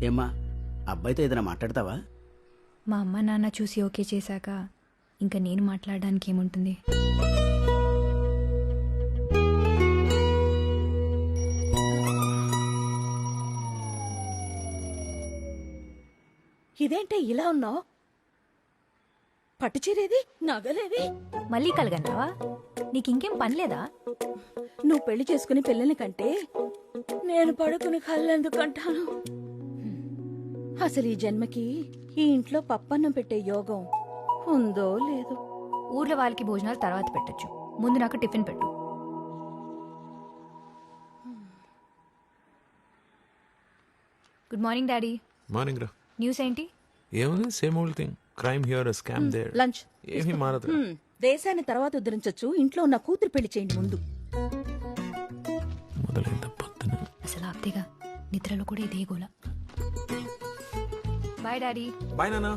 ఏమ్మా, అబ్బాయితో ఏదైనా మాట్లాడతావా? మా అమ్మ నాన్న చూసి ఓకే చేశాక ఇంకా నేను మాట్లాడడానికి ఏముంటుంది? ఇదేంటే ఇలా ఉన్నావు? పట్టుచీరేది, నగలేవి? మళ్ళీ కలగంటావా? నీకు ఇంకేం పని లేదా? నువ్వు పెళ్లి చేసుకుని పిల్లల్ని కంటే నేను పడుకుని కళ్ళెందుకంటాను? అసలు ఈ జన్మకి ఈ ఇంట్లో పప్పన్నం పెట్టే యోగం ఉందో లేదో. ఊర్లో వాళ్ళకి భోజనాలు తర్వాత పెట్టొచ్చు, ముందు నాకు టిఫిన్ పెట్టు. Good morning daddy. మార్నింగ్ రా. న్యూస్ ఏంటి? ఏముంది, same old thing. Crime here, scam there. లంచ్ ఏమీ మారదు. దేశాన్ని తర్వాత ఉద్ధరించొచ్చు, ఇంట్లో ఉన్న కూతురు పెళ్లి చేయండి ముందు. మొదలైంది పొద్దున. అసలు ఆప్తేగా, నిద్రలో కూడా ఇదే గోల. Bye daddy. బాయ్ నాన్న.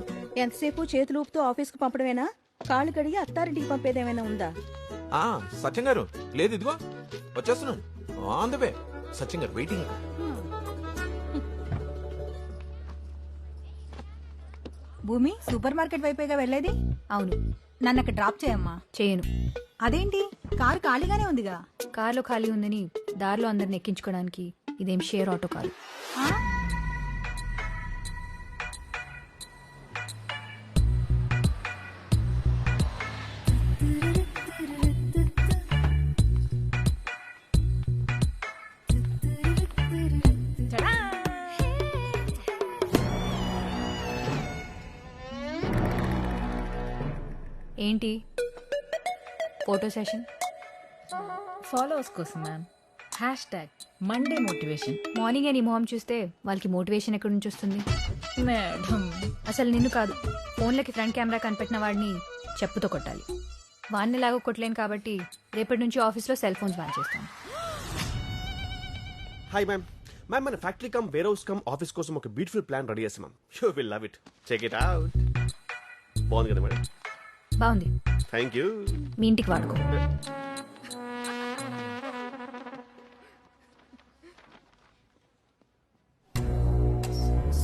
ఎంతసేపు చేతులు ఊపుతూ ఆఫీస్కు పంపడమేనా? కాళ్ళు కడిగి అత్తారింటికి పంపేదేమైనా ఉందా? సత్యం గారు లేదు, ఇదిగో వచ్చేస్తున్నాను. On the way. సత్యం గారు వెయిటింగ్. భూమి, సూపర్ మార్కెట్ వైపేగా వెళ్ళేది? అవును. నన్ను అక్కడ డ్రాప్ చేయమ్మా. చేయను. అదేంటి, కారు ఖాళీగానే ఉందిగా? కార్లో ఖాళీ ఉందని దారిలో అందరిని ఎక్కించుకోవడానికి ఇదేం షేర్ ఆటో కాదు. ఆ? ఏంటి ఫోటో సెషన్? ఫాలోవర్స్ కోసం ma'am. Hash Monday motivation. Morning నీ మొహం చూస్తే వాళ్ళకి మోటివేషన్ ఎక్కడి నుంచి వస్తుంది? మేడం, అసలు నిన్ను కాదు, ఫోన్లకి ఫ్రంట్ కెమెరా కనిపెట్టిన వాడిని చెప్పుతో కొట్టాలి. వాడిని లాగా కొట్టలేను కాబట్టి రేపటి నుంచి ఆఫీస్లో సెల్ ఫోన్స్ బ్యాన్ చేస్తాను. Hi ma'am. మ్యామ్, మన factory cum warehouse cum office కోసం ఒక బ్యూటిఫుల్ ప్లాన్ రెడీ చేసాం ma'am. You will love it. Check it out. బాగుంది కదా మేడం? బాగుంది. Thank you. మీ ఇంటికి వాడుకో.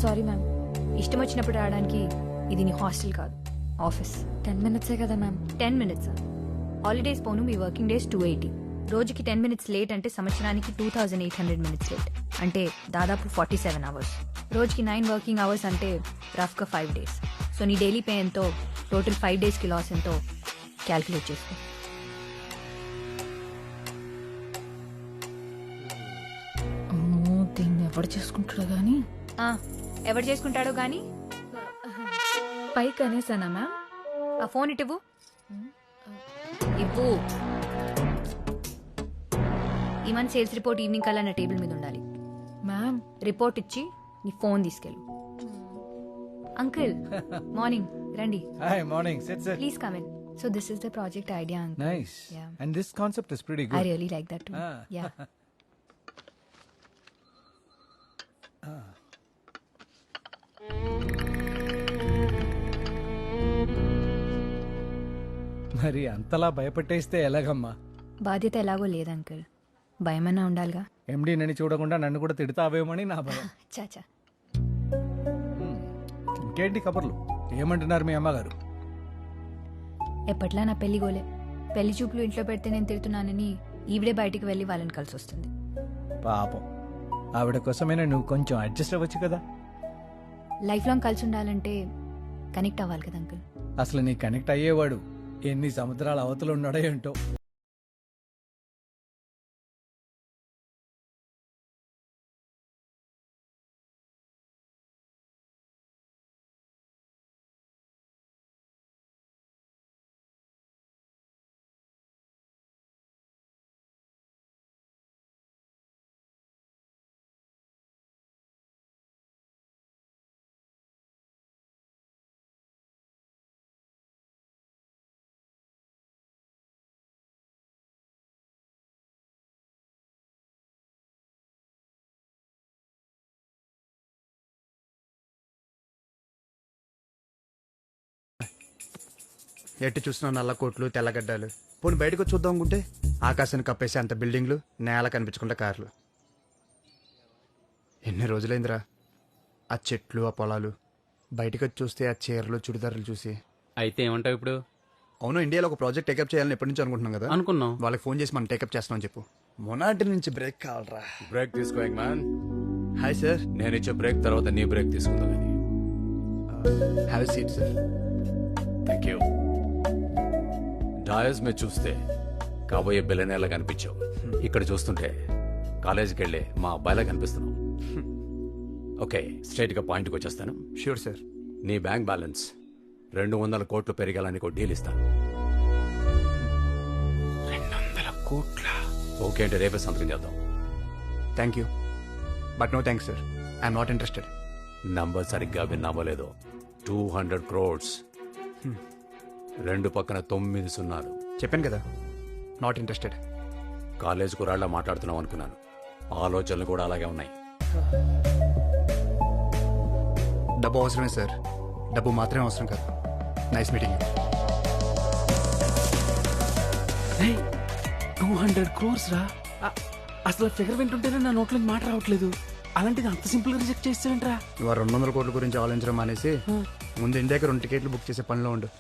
సారీ మ్యామ్, ఇష్టం వచ్చినప్పుడు రావడానికి ఇది నీ హాస్టల్ కాదు, ఆఫీస్. 10 మినిట్సే కదా మ్యామ్. 10 మినిట్స్? హాలిడేస్ పోను మీ వర్కింగ్ డేస్ 280. రోజుకి 10 మినిట్స్ లేట్ అంటే సంవత్సరానికి 2800 మినిట్స్ లేట్, అంటే దాదాపు 47 అవర్స్. రోజుకి 9 వర్కింగ్ అవర్స్ అంటే రఫ్గా 5 డేస్. సో నీ డైలీ పే ఎంతో, టోటల్ 5 డేస్కి లాస్ ఎంతో క్యాల్కులేట్ చేసుకో. అమ్మో, దీన్ని ఎవడు చేసుకుంటాడు గాని. ఎవరు చేసుకుంటాడో గానీ పైకి అనేసానా మ్యామ్? ఆ ఫోన్ ఇటువు. ఇవ్వు. ఈ మంత్ సేల్స్ రిపోర్ట్ ఈవినింగ్ కల్లా నా టేబుల్ మీద ఉండాలి. మ్యామ్, రిపోర్ట్ ఇచ్చి నీ ఫోన్ తీసుకెళ్ళు. అంకుల్, మార్నింగ్ రండి. Hi, morning. Sit. Please come in. So this is the project idea uncle. Nice. Yeah. And this concept is pretty I good. Really like that to. Ah. Yeah. మరి అంతలా భయపెట్టేస్తే ఎలాగమ్మా? బాధ్యత ఎలాగో లేదు uncle, భయమన్నా ఉండాలిగా. ఎండి నన్ను చూడకుండా నన్ను కూడా తిడతావేమని నా భయం. చాచా. ఇంకేంటి కబుర్లు? ఏమంటున్నారు మీ అమ్మగారు? ఎప్పట్లా నా పెళ్లి గోలే. పెళ్లి చూపులు ఇంట్లో పెడితే నేను తిడుతున్నానని ఈవిడే బయటికి వెళ్ళి వాళ్ళని కలిసి వస్తుంది. పాపం, ఆవిడ కోసమైనా నువ్వు కొంచెం అడ్జస్ట్ అవ్వచ్చు కదా. లైఫ్ లాంగ్ కలిసి ఉండాలంటే కనెక్ట్ అవ్వాలి కదా అంకుల్. అసలు నీ కనెక్ట్ అయ్యేవాడు ఎన్ని సముద్రాల అవతలు ఉన్నాడో ఏంటో. ఎట్టి చూసిన నల్ల కోట్లు తెల్లగడ్డలు. పోనీ బయటకు వచ్చి చూద్దాం అనుకుంటే ఆకాశాన్ని కప్పేసి అంత బిల్డింగ్లు, నేల కనిపించకుండా కార్లు. ఎన్ని రోజులైందిరా ఆ చెట్లు, ఆ పొలాలు. బయటకు వచ్చి చూస్తే ఆ చీరలు, చుడిదారులు చూసి. అయితే ఏమంటావు ఇప్పుడు? అవును, ఇండియాలో ఒక ప్రాజెక్ట్ టేకప్ చేయాలని ఎప్పటి నుంచి అనుకుంటున్నాం కదా. అనుకున్నాం. వాళ్ళకి ఫోన్ చేసి మనం టేకప్ చేస్తామని చెప్పు. మొనాటి నుంచి బ్రేక్ కావాలరా. బ్రేక్ తీసుకో మ్యాన్. Hi sir. నేను ఇచ్చే బ్రేక్ తర్వాత నీ బ్రేక్ తీసుకుందాం కానీ. Have seat sir. Thank you. డాయస్ మీద చూస్తే కాబోయే బిల్లనేలా కనిపించావు. ఇక్కడ చూస్తుంటే కాలేజీకి వెళ్ళే మా అబ్బాయిలా కనిపిస్తున్నావు. ఓకే, స్ట్రైట్గా పాయింట్కి వచ్చేస్తాను. Sure sir. నీ బ్యాంక్ బ్యాలెన్స్ 200 కోట్లు పెరిగాలని ఒక డీల్ ఇస్తాను. 200 కోట్ల? ఓకే అంటే రేపే సంతకం చేద్దాం. Thank you but no thanks sir. I'm not interested. Number సరిగ్గా విన్నామో లేదో, 200 crores. 2 పక్కన 9 సున్నాలు. చెప్పాను కదా, నాట్ ఇంట్రెస్టెడ్. కాలేజ్ కురాళ్ళ మాట్లాడుతున్నాం అనుకున్నాను. ఆలోచనలు కూడా అలాగే ఉన్నాయి. డబ్బు అవసరమే సార్. డబ్బు మాత్రమే అవసరం కాదు. Nice meeting. 200 crores రా. అసలు ఫిగర్ వింటుంటేనే నా నోట్లో మాట రావట్లేదు. అలాంటిది అంత సింపుల్ గా రిజెక్ట్ చేస్తావేంట్రా? ఇవాళ 200 కోట్ల గురించి ఆలోచించడం మానేసి ముందు ఇండియాకి 2 టికెట్లు బుక్ చేసే పనిలో ఉండు.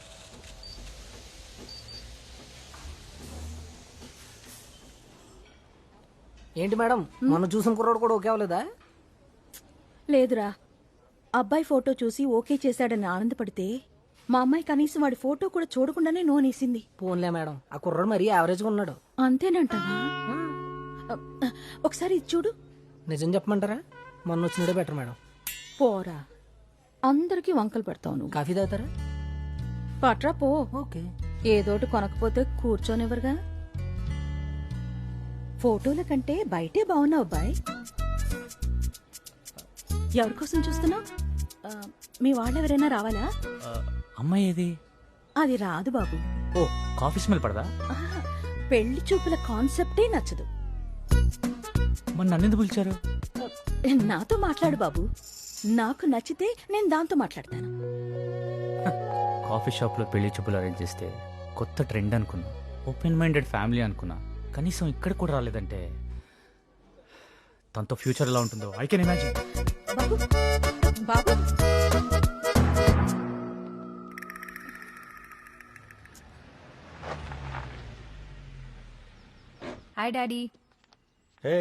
ఏంటి మేడం, మొన్న చూసిన కుర్రాడు కూడా ఓకే అవ్వలేదా? లేదురా, అబ్బాయి ఫోటో చూసి ఓకే చేశాడని ఆనందపడితే మా అమ్మాయి కనీసం వాడి ఫోటో కూడా చూడకుండానే నోనేసింది. పోన్లే మేడం, ఆ కుర్రాడు మరీ యావరేజ్గా ఉన్నాడు. అంతేనంటావా? ఒకసారి ఇది చూడు. నిజం చెప్పమంటారా? మొన్న వచ్చినడే బెటర్ మేడం. పోరా, అందరికీ వంకలు పెడతావు నువ్వు. కాఫీ తాగుతారా? పట్రా పో. ఓకే. ఏదోటి కొనకపోతే కూర్చోనివ్వరుగా. ఫోటోల కంటే బయటే బాగున్నావు అబ్బాయి. ఎవరి కోసం చూస్తున్నావు? మీ వాళ్ళెవరైనా రావాలా? అమ్మాయి ఏది? అది రాదు బాబు. ఓ, కాఫీ స్మెల్ పడదా? ఆహా, పెళ్లి చూపుల కాన్సెప్టే నచ్చదు. మరి నన్నెందుకు పిలిచారు? నాతో మాట్లాడు బాబు. నాకు నచ్చితే నేను దాంతో మాట్లాడతాను. కాఫీ షాప్ లో పెళ్లి చూపులు అరేంజ్ చేస్తే కొత్త ట్రెండ్ అనుకున్నా. ఓపెన్ మైండెడ్ ఫ్యామిలీ అనుకున్నా. కనీసం ఇక్కడ కూడా రాలేదంటే తనతో ఫ్యూచర్ ఎలా ఉంటుందో ఐ కెన్ ఇమాజిన్. బాబు బాబు, హాయ్ డాడీ. హే,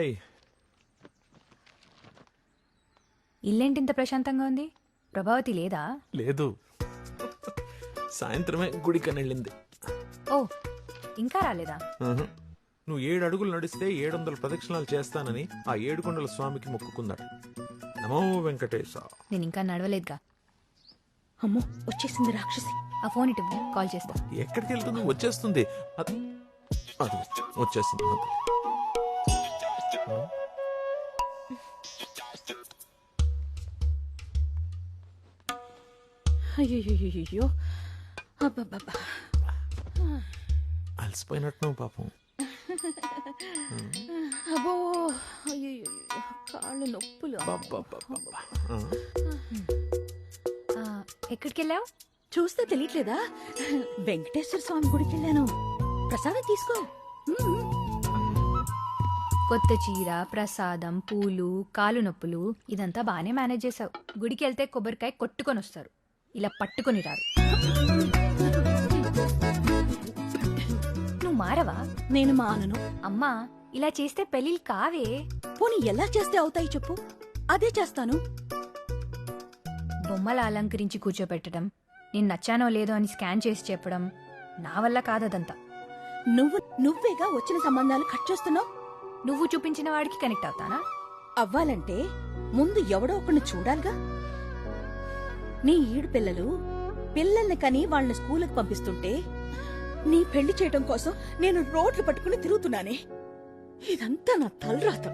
ఇల్లేంటి ఇంత ప్రశాంతంగా ఉంది? ప్రభావతి లేదా? లేదు, సాయంత్రమే గుడికని వెళ్ళింది. ఓ, ఇంకా రాలేదా? నువ్వు 7 అడుగులు నడిస్తే 700 ప్రదక్షిణాలు చేస్తానని ఆ 7 కొండల స్వామికి మొక్కుకుందట. నమో వెంకటేశ. నేను ఇంకా నడవలేదుగా. అమ్మో వచ్చేసింది రాక్షసి. ఆ ఫోన్ ఇటు కాల్ చేస్తా. ఎక్కడికి వెళ్తుంది? వచ్చేస్తుంది. అది వచ్చేసింది. అయ్యో, అబ్బబ్బబ్బా, అలసిపోయినట్టు పాపం. అబ్బో, అయ్యో, కాళ్ళు నొప్పులు. ఎక్కడికి వెళ్ళావు? చూస్తే తెలియట్లేదా? వెంకటేశ్వర స్వామి గుడికి వెళ్ళాను. ప్రసాదం తీసుకో. కొత్త చీర, ప్రసాదం, పూలు, కాలు నొప్పులు ఇదంతా బానే మేనేజ్ చేసావు. గుడికి వెళ్తే కొబ్బరికాయ కొట్టుకొని వస్తారు, ఇలా పట్టుకొని రారు. నువ్వు మారవా? నేను మానను. అమ్మా, ఇలా చేస్తే పెళ్ళిళ్ళు కావే. పోనీ ఎలా చేస్తే అవుతాయి చెప్పు, అదే చేస్తాను. బొమ్మల అలంకరించి కూర్చోపెట్టడం, నేను నచ్చానో లేదో అని స్కాన్ చేసి చెప్పడం నా వల్ల కాదదంతా. నువ్వేగా వచ్చిన సంబంధాలు కట్ చేస్తున్నావు. నువ్వు చూపించిన వాడికి కనెక్ట్ అవుతానా? అవ్వాలంటే ముందు ఎవడో ఒకరిని చూడాలిగా. నీ ఈడు పిల్లల్ని కని వాళ్ళని స్కూలుకు పంపిస్తుంటే నీ పెళ్లి చేయడం కోసం నేను రోడ్లు పట్టుకుని తిరుగుతున్నానే. ఇదంతా నా తలరాత.